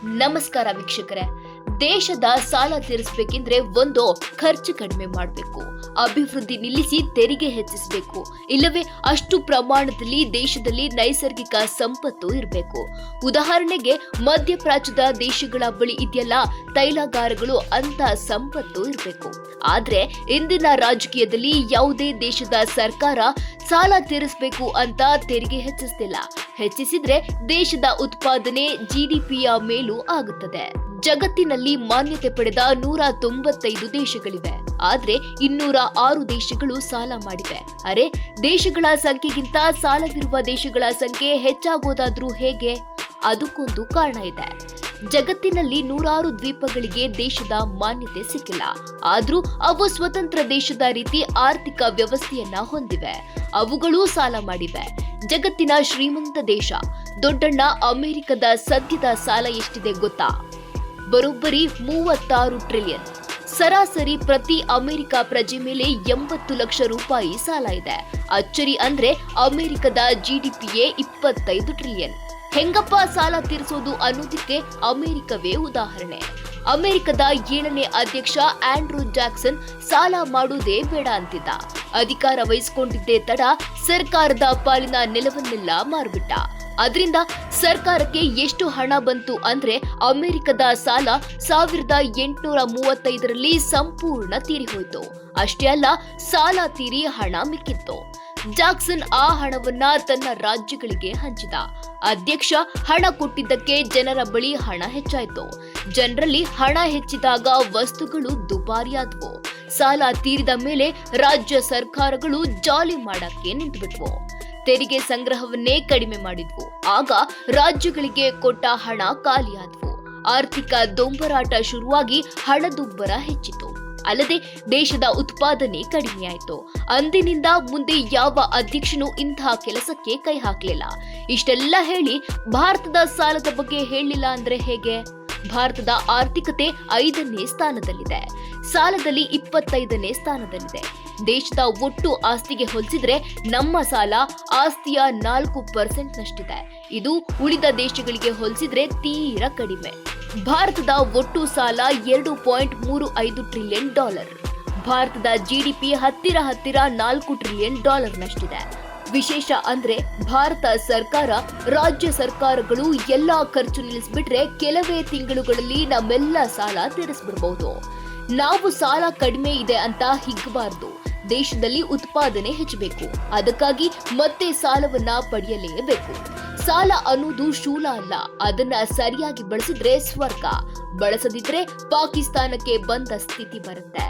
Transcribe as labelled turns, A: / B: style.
A: ನಮಸ್ಕಾರ ವೀಕ್ಷಕರೇ. ದೇಶದ ಸಾಲ ತೀರಿಸಬೇಕೆಂದ್ರೆ ಒಂದು ಖರ್ಚು ಕಡಿಮೆ ಮಾಡಬೇಕು, ಅಭಿವೃದ್ಧಿ ನಿಲ್ಲಿಸಿ ತೆರಿಗೆ ಹೆಚ್ಚಿಸಬೇಕು, ಇಲ್ಲವೇ ಅಷ್ಟು ಪ್ರಮಾಣದಲ್ಲಿ ದೇಶದಲ್ಲಿ ನೈಸರ್ಗಿಕ ಸಂಪತ್ತು ಇರಬೇಕು. ಉದಾಹರಣೆಗೆ ಮಧ್ಯಪ್ರಾಚ್ಯದ ದೇಶಗಳ ಬಳಿ ಇದೆಯಲ್ಲ ತೈಲಾಗಾರಗಳು, ಅಂತ ಸಂಪತ್ತು ಇರಬೇಕು. ಆದ್ರೆ ಇಂದಿನ ರಾಜಕೀಯದಲ್ಲಿ ಯಾವುದೇ ದೇಶದ ಸರ್ಕಾರ ಸಾಲ ತೀರಿಸಬೇಕು ಅಂತ ತೆರಿಗೆ ಹೆಚ್ಚಿಸ್ತಿಲ್ಲ. ಹೆಚ್ಚಿಸಿದ್ರೆ ದೇಶದ ಉತ್ಪಾದನೆ ಜಿಡಿಪಿಯ ಮೇಲೂ ಆಗುತ್ತದೆ. ಜಗತ್ತಿನಲ್ಲಿ ಮಾನ್ಯತೆ ಪಡೆದ 195 ದೇಶಗಳಿವೆ. ಆದ್ರೆ 206 ದೇಶಗಳು ಸಾಲ ಮಾಡಿವೆ. ಅರೆ, ದೇಶಗಳ ಸಂಖ್ಯೆಗಿಂತ ಸಾಲವಿರುವ ದೇಶಗಳ ಸಂಖ್ಯೆ ಹೆಚ್ಚಾಗೋದಾದ್ರೂ ಹೇಗೆ? ಅದಕ್ಕೊಂದು ಕಾರಣ ಇದೆ. ಜಗತ್ತಿನಲ್ಲಿ 106 ದ್ವೀಪಗಳಿಗೆ ದೇಶದ ಮಾನ್ಯತೆ ಸಿಕ್ಕಿಲ್ಲ. ಆದ್ರೂ ಅವು ಸ್ವತಂತ್ರ ದೇಶದ ರೀತಿ ಆರ್ಥಿಕ ವ್ಯವಸ್ಥೆಯನ್ನ ಹೊಂದಿವೆ. ಅವುಗಳೂ ಸಾಲ ಮಾಡಿವೆ. ಜಗತ್ತಿನ ಶ್ರೀಮಂತ ದೇಶ ದೊಡ್ಡಣ್ಣ ಅಮೆರಿಕದ ಸದ್ಯದ ಸಾಲ ಎಷ್ಟಿದೆ ಗೊತ್ತಾ? ಬರೋಬ್ಬರಿ 36 ಟ್ರಿಲಿಯನ್. ಸರಾಸರಿ ಪ್ರತಿ ಅಮೆರಿಕ ಪ್ರಜೆ ಮೇಲೆ 80 ಲಕ್ಷ ರೂಪಾಯಿ ಸಾಲ ಇದೆ. ಅಚ್ಚರಿ ಅಂದ್ರೆ ಅಮೆರಿಕದ ಜಿಡಿಪಿಯೇ 25 ಟ್ರಿಲಿಯನ್. ಹೆಂಗಪ್ಪ ಸಾಲ ತೀರಿಸೋದು ಅನ್ನೋದಕ್ಕೆ ಅಮೆರಿಕವೇ ಉದಾಹರಣೆ. ಅಮೆರಿಕದ 7ನೇ ಅಧ್ಯಕ್ಷ ಆಂಡ್ರೂ ಜಾಕ್ಸನ್ ಸಾಲ ಮಾಡುವುದೇ ಬೇಡ ಅಂತಿದ್ದ. ಅಧಿಕಾರ ವಹಿಸಿಕೊಂಡಿದ್ದೇ ತಡ ಸರ್ಕಾರದ ಪಾಲಿನ ನೆಲವನ್ನೆಲ್ಲ ಮಾರ್ಬಿಟ್ಟ. ಅದರಿಂದ ಸರ್ಕಾರಕ್ಕೆ ಎಷ್ಟು ಹಣ ಬಂತು ಅಂದ್ರೆ ಅಮೆರಿಕದ ಸಾಲ 1835ರಲ್ಲಿ ಸಂಪೂರ್ಣ ತೀರಿ ಹೋಯ್ತು. ಅಷ್ಟೇ ಅಲ್ಲ, ಸಾಲ ತೀರಿ ಹಣ ಮಿಕ್ಕಿತ್ತು. ಜಾಕ್ಸನ್ ಆ ಹಣವನ್ನ ತನ್ನ ರಾಜ್ಯಗಳಿಗೆ ಹಂಚಿದ. ಅಧ್ಯಕ್ಷ ಹಣ ಕೊಟ್ಟಿದ್ದಕ್ಕೆ ಜನರ ಬಳಿ ಹಣ ಹೆಚ್ಚಾಯ್ತು. ಜನರಲ್ಲಿ ಹಣ ಹೆಚ್ಚಿದಾಗ ವಸ್ತುಗಳು ದುಬಾರಿಯಾದವು. ಸಾಲ ತೀರಿದ ಮೇಲೆ ರಾಜ್ಯ ಸರ್ಕಾರಗಳು ಜಾಲಿ ಮಾಡಕ್ಕೆ ನಿಂತುಬಿಟ್ವು. ತೆರಿಗೆ ಸಂಗ್ರಹವನ್ನೇ ಕಡಿಮೆ ಮಾಡಿದ್ವು. ಆಗ ರಾಜ್ಯಗಳಿಗೆ ಕೊಟ್ಟ ಹಣ ಖಾಲಿಯಾದವು. ಆರ್ಥಿಕ ದೊಂಬರಾಟ ಶುರುವಾಗಿ ಹಣದುಬ್ಬರ ಹೆಚ್ಚಿತು. ಅಲ್ಲದೆ ದೇಶದ ಉತ್ಪಾದನೆ ಕಡಿಮೆಯಾಯಿತು. ಅಂದಿನಿಂದ ಮುಂದೆ ಯಾವ ಅಧ್ಯಕ್ಷನೂ ಇಂತಹ ಕೆಲಸಕ್ಕೆ ಕೈ ಹಾಕಲಿಲ್ಲ. ಇಷ್ಟೆಲ್ಲ ಹೇಳಿ ಭಾರತದ ಸಾಲದ ಬಗ್ಗೆ ಹೇಳಲಿಲ್ಲ ಅಂದ್ರೆ ಹೇಗೆ? ಭಾರತದ ಆರ್ಥಿಕತೆ 5ನೇ ಸ್ಥಾನದಲ್ಲಿದೆ. ಸಾಲದಲ್ಲಿ 25ನೇ ಸ್ಥಾನದಲ್ಲಿದೆ. ದೇಶದ ಒಟ್ಟು ಆಸ್ತಿಗೆ ಹೋಲಿಸಿದ್ರೆ ನಮ್ಮ ಸಾಲ ಆಸ್ತಿಯ 4% ನಷ್ಟಿದೆ. ಇದು ಉಳಿದ ದೇಶಗಳಿಗೆ ಹೋಲಿಸಿದ್ರೆ ತೀರಾ ಕಡಿಮೆ. ಭಾರತದ ಒಟ್ಟು ಸಾಲ $2.35 ಟ್ರಿಲಿಯನ್. ಭಾರತದ ಜಿಡಿಪಿ ಹತ್ತಿರ 4 ಟ್ರಿಲಿಯನ್ ನಷ್ಟಿದೆ. ವಿಶೇಷ ಅಂದ್ರೆ ಭಾರತ ಸರ್ಕಾರ, ರಾಜ್ಯ ಸರ್ಕಾರಗಳು ಎಲ್ಲಾ ಖರ್ಚು ನಿಲ್ಲಿಸ್ಬಿಟ್ರೆ ಕೆಲವೇ ತಿಂಗಳುಗಳಲ್ಲಿ ನಮ್ಮೆಲ್ಲ ಸಾಲ ತೀರಿಸ್ಬಿಡ್ಬಹುದು. ನಾವು ಸಾಲ ಕಡಿಮೆ ಇದೆ ಅಂತ ಹಿಗ್ಗಬಾರ್ದು. ದೇಶದಲ್ಲಿ ಉತ್ಪಾದನೆ ಹೆಚ್ಚಬೇಕು. ಅದಕ್ಕಾಗಿ ಮತ್ತೆ ಸಾಲವನ್ನ ಪಡೆಯಲೇಬೇಕು. ಸಾಲ ಅನ್ನೋದು ಶೂಲ ಅಲ್ಲ. ಅದನ್ನ ಸರಿಯಾಗಿ ಬಳಸಿದ್ರೆ ಸ್ವರ್ಗ, ಬಳಸದಿದ್ರೆ ಪಾಕಿಸ್ತಾನಕ್ಕೆ ಬಂದ ಸ್ಥಿತಿ ಬರುತ್ತೆ.